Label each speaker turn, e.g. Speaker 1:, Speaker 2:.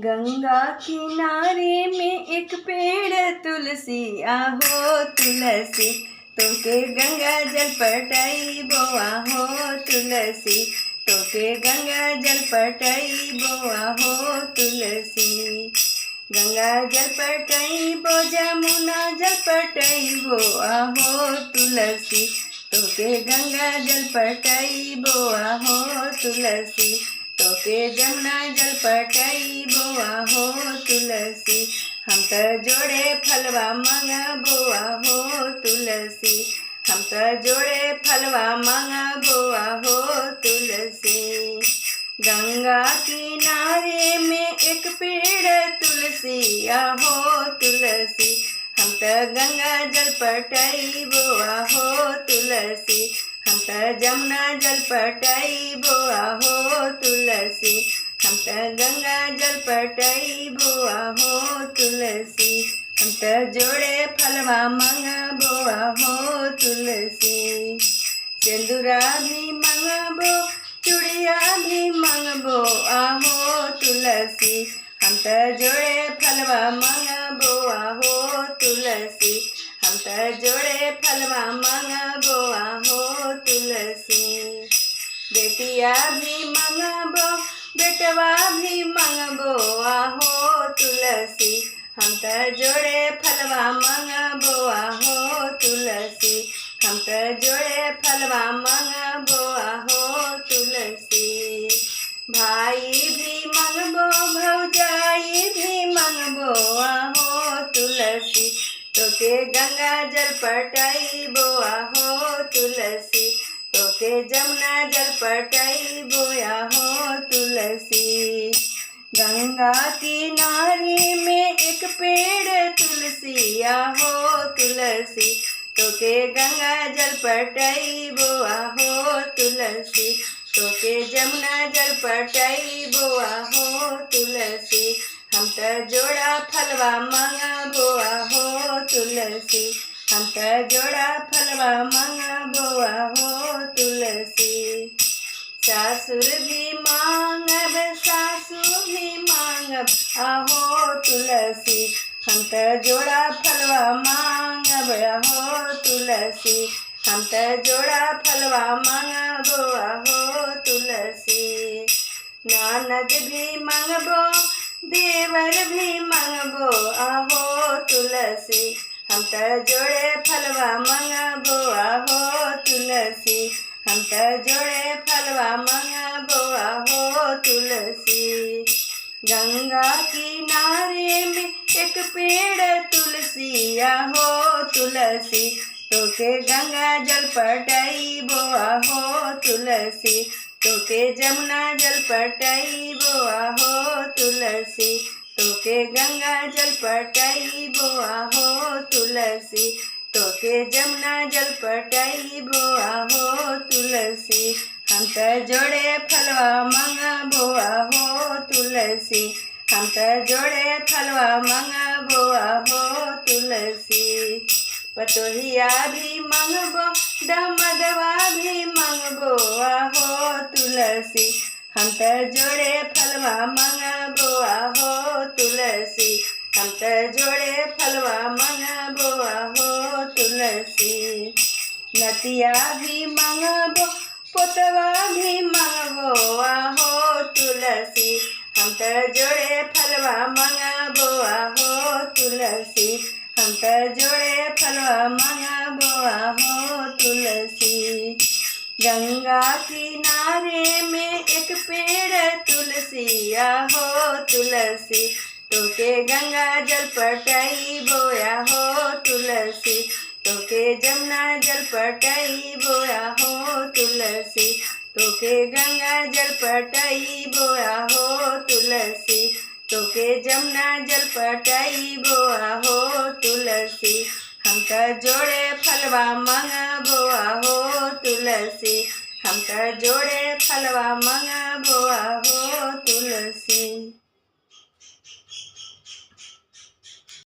Speaker 1: गंगा किनारे में एक पेड़ तुलसी आहो तुलसी, तोके गंगा जल पटाइबो आहो तुलसी, तोके गंगा जल पटाइबो आहो तुलसी। गंगा जल पटाइबो जमुना जल पटाइबो आहो तुलसी, तोके गंगा जल पटाइबो आहो तुलसी, तोके जमुना जल पटाइबो आहो तुलसी। हम त जोड़े फलवा मंगबो आहो तुलसी, हम त जोड़े फलवा मंगबो आहो तुलसी। गंगा किनारे में एक पेड़ तुलसी आहो तुलसी, हम त गंगा जल पटाइबो आहो तुलसी, हम त जमुना जल पटाइबो आहो तुलसी, हम त गंगा जल पटाइबो आहो तुलसी। हम त जोड़े फलवा मंगबो आहो तुलसी। सिंदूरा भी मंगबो चूड़िया भी मंगबो आहो तुलसी, हम त जोड़े फलवा मंगबो आहो तुलसी, हम त जोड़े फलवा मंगबो आहो तुलसी। बेटिया भी मंगबो बेटवा भी मंगबो आहो तुलसी, हम त जोड़े फलवा मंगबो आहो तुलसी, हम त जोड़े फलवा मंगबो आहो तुलसी। भाई भी मंगबो भौजाई भी मंगबो आहो तुलसी, तोके गंगा जल पटाइबो आहो तुलसी, तोके जमुना जल पटाइबो आहो तुलसी। गंगा किनारे में एक पेड़ तुलसी आहो तुलसी, तोके गंगा जल पटाइबो आहो तुलसी, तोके जमुना जल पटाइबो आहो तुलसी। हम त जोड़ा फलवा मंगबो आहो तुलसी, हम त जोड़ा फलवा मंगबो आहो तुलसी। सासुर भी मांगब सासु भी मांगब आहो तुलसी, हम त जोड़ा फलवा मांगब आहो तुलसी, हम त जोड़ा फलवा मंगबो आहो तुलसी। ननद भी मंगबो देवर भी मंगबो आहो तुलसी, हम त जोड़े फलवा मंगबो आहो तुलसी, हम त जोड़े फलवा मंगबो आहो तुलसी। गंगा किनारे में एक पेड़ तुलसी आहो तुलसी, तोके गंगा जल पटाइबो आहो तुलसी, तोके जमुना जल पटाइबो आहो तुलसी, तोके गंगा जल पटाइबो आहो तुलसी, तोके जमुना जल पटाइबो आहो तुलसी। हम त जोड़े फलवा मंगबो आहो तुलसी, हम त जोड़े फलवा मंगबो आहो तुलसी। पतोहिया भी मंगबो दमदवा भी मंगबो आहो तुलसी, हम त जोड़े फलवा मंगबो आहो तुलसी, हम त जोड़े फलवा मंगबो आहो तुलसी। नतिया भी मंगबो पोतवा भी मंगबो आहो तुलसी, हम त जोड़े फलवा मंगबो आहो तुलसी, हम त जोड़े फलवा मंगबो आहो तुलसी। गंगा किनारे में एक पेड़ तुलसी आहो तुलसी, तोके गंगा जल पटाइबो आहो तुलसी, तोके जमुना जल पटाइबो आहो तुलसी, तोके गंगा जल पटाइबो आहो तुलसी, तोके जमुना जल पटाइबो आहो तुलसी। हम त जोड़े फलवा मंगबो आहो तुलसी, हम त जोड़े फलवा मंगबो आहो तुलसी।